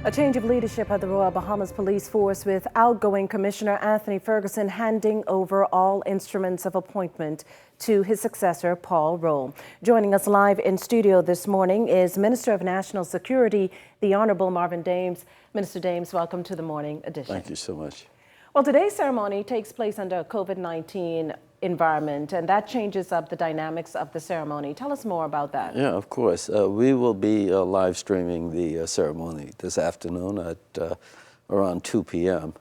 A change of leadership at the Royal Bahamas Police Force, with outgoing Commissioner Anthony Ferguson handing over all instruments of appointment to his successor, Paul Rolle. Joining us live in studio this morning is Minister of National Security, the Honourable Marvin Dames. Minister Dames, welcome to the Morning Edition. Thank you so much. Well, today's ceremony takes place under a COVID-19 environment, and that changes up the dynamics of the ceremony. Tell us more about that. Yeah, of course. We will be live streaming the ceremony this afternoon at around 2 p.m.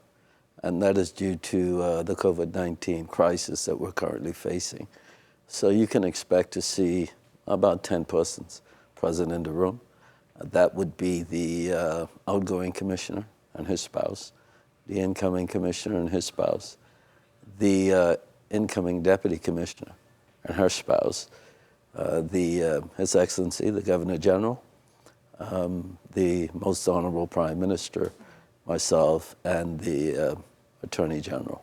And that is due to the COVID-19 crisis that we're currently facing. So you can expect to see about 10 persons present in the room. That would be the outgoing commissioner and his spouse, the incoming commissioner and his spouse, the incoming deputy commissioner and her spouse, His Excellency, the Governor General, the Most Honorable Prime Minister, myself, and the Attorney General.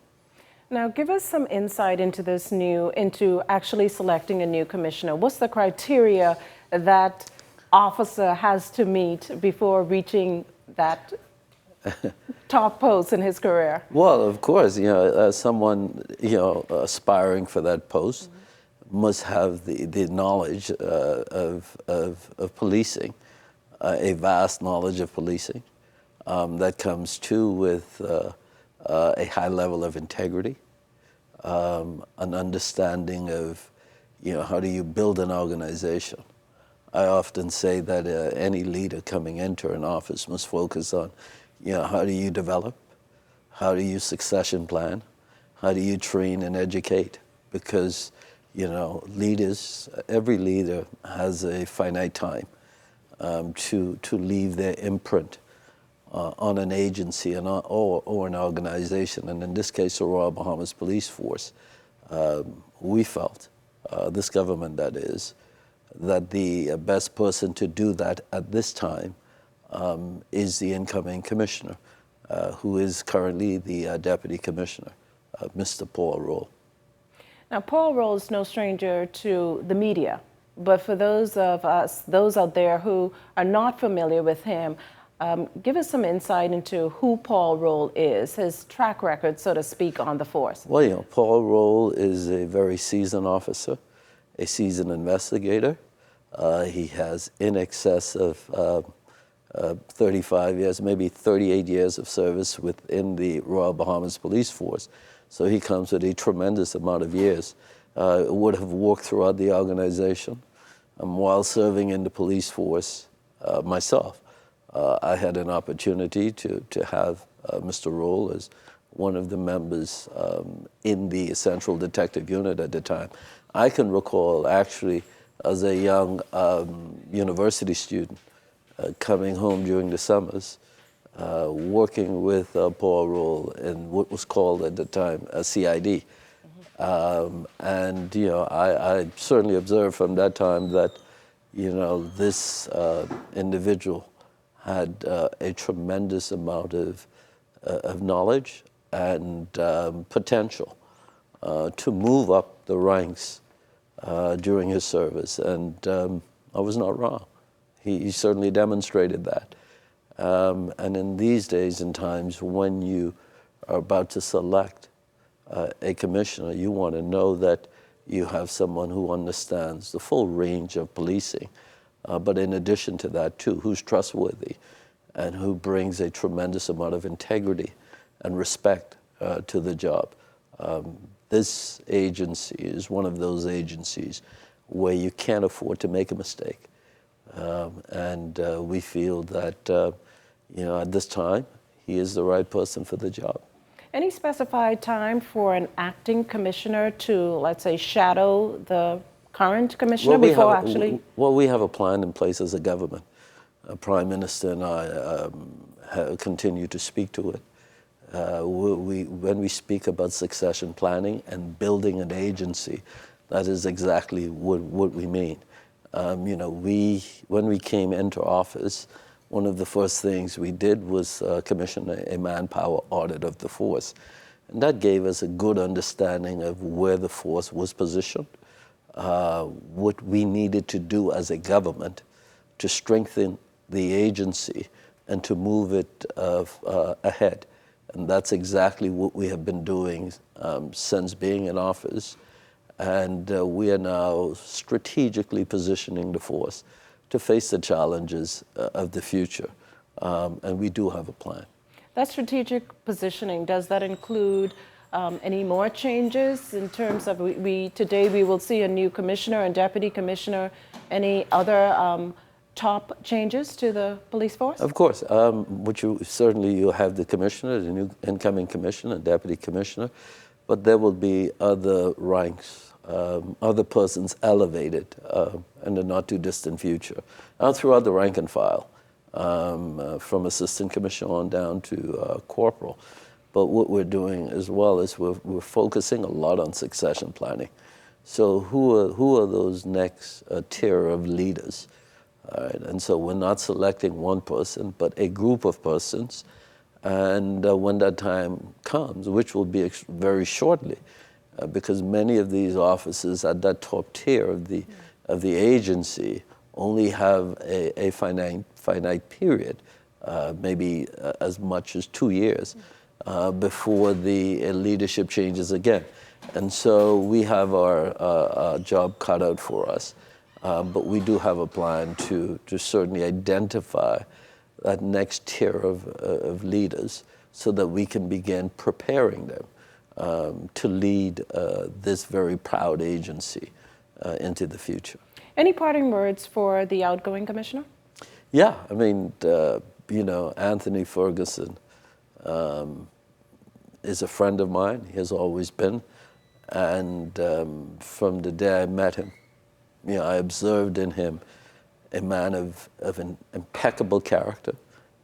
Now, give us some insight into actually selecting a new commissioner. What's the criteria that officer has to meet before reaching that top post in his career? Well, of course, someone, aspiring for that post must have the knowledge of policing, a vast knowledge of policing that comes too with a high level of integrity, an understanding of, how do you build an organization. I often say that any leader coming into an office must focus on, how do you develop? How do you succession plan? How do you train and educate? Because, leaders, every leader has a finite time to leave their imprint on an agency or an organization. And in this case, the Royal Bahamas Police Force, we felt, this government that is, that the best person to do that at this time is the incoming commissioner, who is currently the deputy commissioner, Mr. Paul Rolle. Now, Paul Rolle is no stranger to the media, but for those of us, those out there who are not familiar with him, give us some insight into who Paul Rolle is, his track record, so to speak, on the force. Well, Paul Rolle is a very seasoned officer, a seasoned investigator. He has in excess of 35 years, maybe 38 years of service within the Royal Bahamas Police Force. So he comes with a tremendous amount of years. Would have walked throughout the organization. While serving in the police force myself, I had an opportunity to have Mr. Rolle as one of the members in the Central Detective Unit at the time. I can recall actually as a young university student coming home during the summers, working with Paul Rolle in what was called at the time a CID. And, I certainly observed from that time that, this individual had a tremendous amount of knowledge and potential to move up the ranks during his service. And I was not wrong. He certainly demonstrated that. And in these days and times, when you are about to select a commissioner, you want to know that you have someone who understands the full range of policing, but in addition to that too, who's trustworthy and who brings a tremendous amount of integrity and respect to the job. This agency is one of those agencies where you can't afford to make a mistake. And we feel that, at this time, he is the right person for the job. Any specified time for an acting commissioner to, let's say, shadow the current commissioner Well, we have a plan in place as a government. Prime Minister and I continue to speak to it. When we speak about succession planning and building an agency, that is exactly what we mean. When we came into office, one of the first things we did was commission a manpower audit of the force. And that gave us a good understanding of where the force was positioned, what we needed to do as a government to strengthen the agency and to move it ahead. And that's exactly what we have been doing since being in office. And we are now strategically positioning the force to face the challenges of the future. And we do have a plan. That strategic positioning, does that include any more changes in terms of today we will see a new commissioner and deputy commissioner, any other top changes to the police force? Of course, you'll have the commissioner, the new incoming commissioner, and deputy commissioner, but there will be other ranks, other persons elevated in the not too distant future, throughout the rank and file, from assistant commissioner on down to corporal. But what we're doing as well is we're focusing a lot on succession planning. So who are those next tier of leaders? All right, and so we're not selecting one person, but a group of persons. And when that time comes, which will be very shortly, because many of these officers at that top tier of the agency only have a finite period, maybe as much as 2 years, before the leadership changes again. And so we have our job cut out for us. But we do have a plan to certainly identify that next tier of leaders so that we can begin preparing them to lead this very proud agency into the future. Any parting words for the outgoing commissioner? Yeah, I mean, Anthony Ferguson is a friend of mine. He has always been. And from the day I met him, I observed in him a man of an impeccable character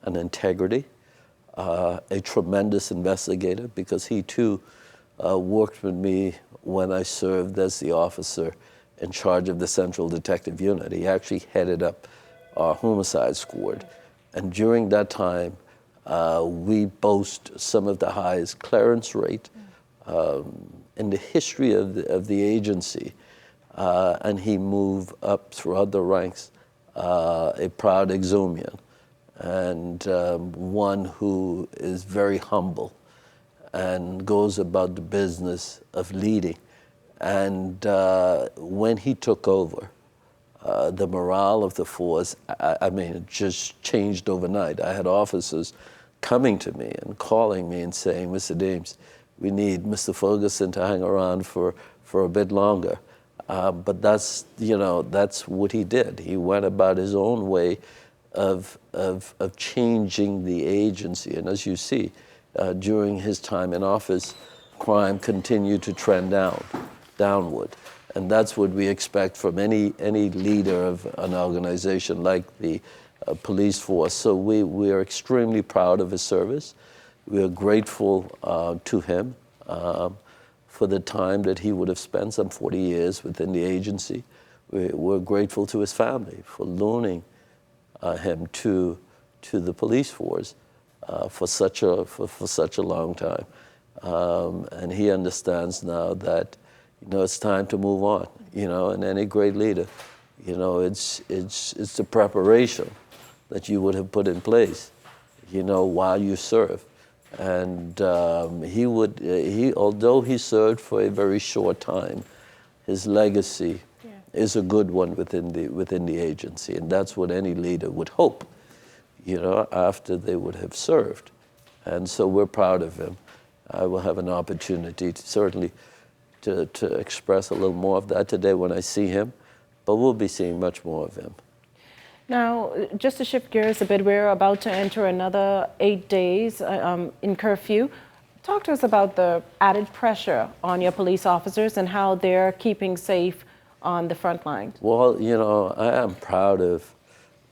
and integrity, a tremendous investigator, because he too worked with me when I served as the officer in charge of the Central Detective Unit. He actually headed up our homicide squad. And during that time, we boast some of the highest clearance rate in the history of the agency. And he moved up throughout the ranks, a proud exumian, and one who is very humble and goes about the business of leading. And when he took over, the morale of the force, it just changed overnight. I had officers coming to me and calling me and saying, "Mr. Deems, we need Mr. Ferguson to hang around for a bit longer." But that's what he did. He went about his own way of changing the agency. And as you see, during his time in office, crime continued to trend downward. And that's what we expect from any leader of an organization like the police force. So we are extremely proud of his service. We are grateful to him for the time that he would have spent, some 40 years within the agency. We're grateful to his family for loaning him to the police force for such a long time. And he understands now that it's time to move on. And any great leader, it's the preparation that you would have put in place, while you serve. And although he served for a very short time, his legacy is a good one within the agency, and that's what any leader would hope, after they would have served. And so we're proud of him. I will have an opportunity to express a little more of that today when I see him, but we'll be seeing much more of him. Now, just to shift gears a bit, we're about to enter another 8 days in curfew. Talk to us about the added pressure on your police officers and how they're keeping safe on the front lines. Well, I am proud of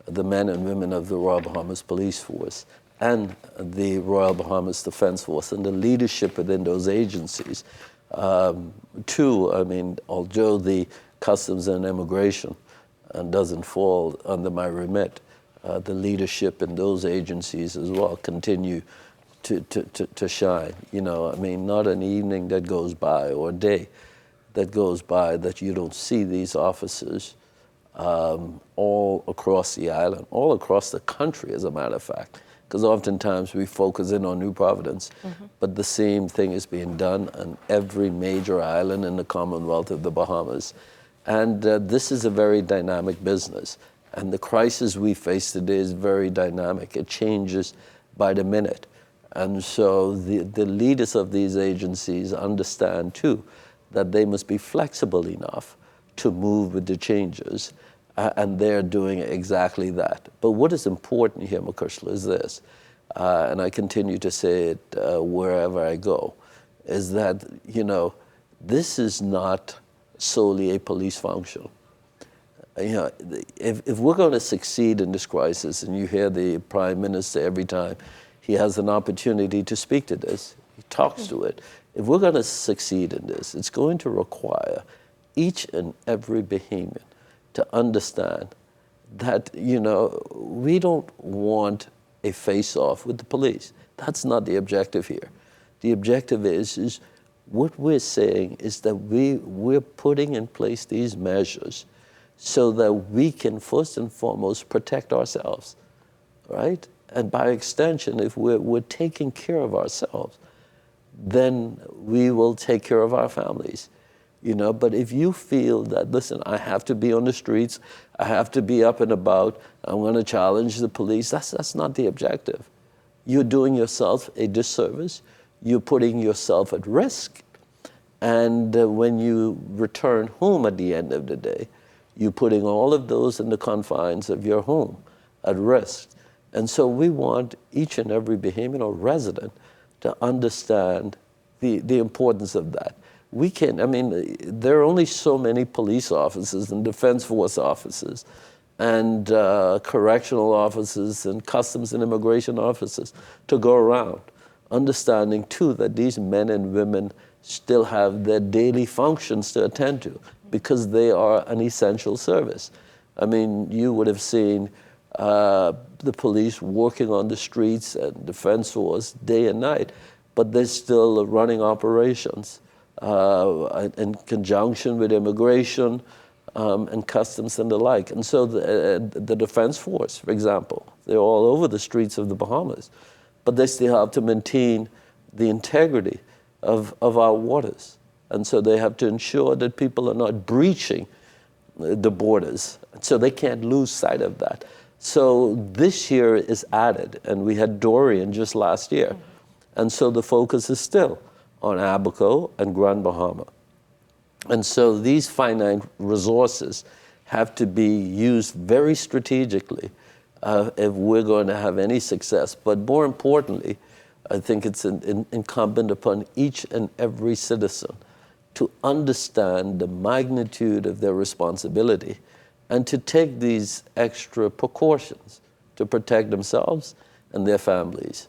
the men and women of the Royal Bahamas Police Force and the Royal Bahamas Defense Force and the leadership within those agencies. Although the Customs and Immigration doesn't fall under my remit, the leadership in those agencies as well continue to shine. Not an evening that goes by or a day that goes by that you don't see these officers all across the island, all across the country, as a matter of fact, because oftentimes we focus in on New Providence, but the same thing is being done on every major island in the Commonwealth of the Bahamas. And this is a very dynamic business. And the crisis we face today is very dynamic. It changes by the minute. And so the leaders of these agencies understand, too, that they must be flexible enough to move with the changes, and they're doing exactly that. But what is important here, Makushla, is this, and I continue to say it wherever I go, is that, you know, this is not solely a police function. You know, if we're going to succeed in this crisis, and you hear the Prime Minister every time he has an opportunity to speak to this, he talks to it. If we're going to succeed in this, it's going to require each and every Bahamian to understand that, you know, we don't want a face-off with the police. That's not the objective here. The objective is what we're saying is that we're putting in place these measures so that we can first and foremost protect ourselves, right? And by extension, if we're taking care of ourselves, then we will take care of our families, you know. But if you feel that, listen, I have to be on the streets, I have to be up and about, I'm going to challenge the police, that's not the objective. You're doing yourself a disservice, you're putting yourself at risk, and when you return home at the end of the day, you're putting all of those in the confines of your home at risk. And so we want each and every Bahamian or resident to understand the importance of that. We can, I mean, there are only so many police officers and defense force officers and correctional officers and customs and immigration officers to go around, understanding too that these men and women still have their daily functions to attend to because they are an essential service. I mean, you would have seen the police working on the streets and defense force day and night, but they're still running operations in conjunction with immigration and customs and the like. And so the defense force, for example, they're all over the streets of the Bahamas, but they still have to maintain the integrity of our waters. And so they have to ensure that people are not breaching the borders. So they can't lose sight of that. So this year is added, and we had Dorian just last year. And so the focus is still on Abaco and Grand Bahama. And so these finite resources have to be used very strategically if we're going to have any success. But more importantly, I think it's incumbent upon each and every citizen to understand the magnitude of their responsibility and to take these extra precautions to protect themselves and their families.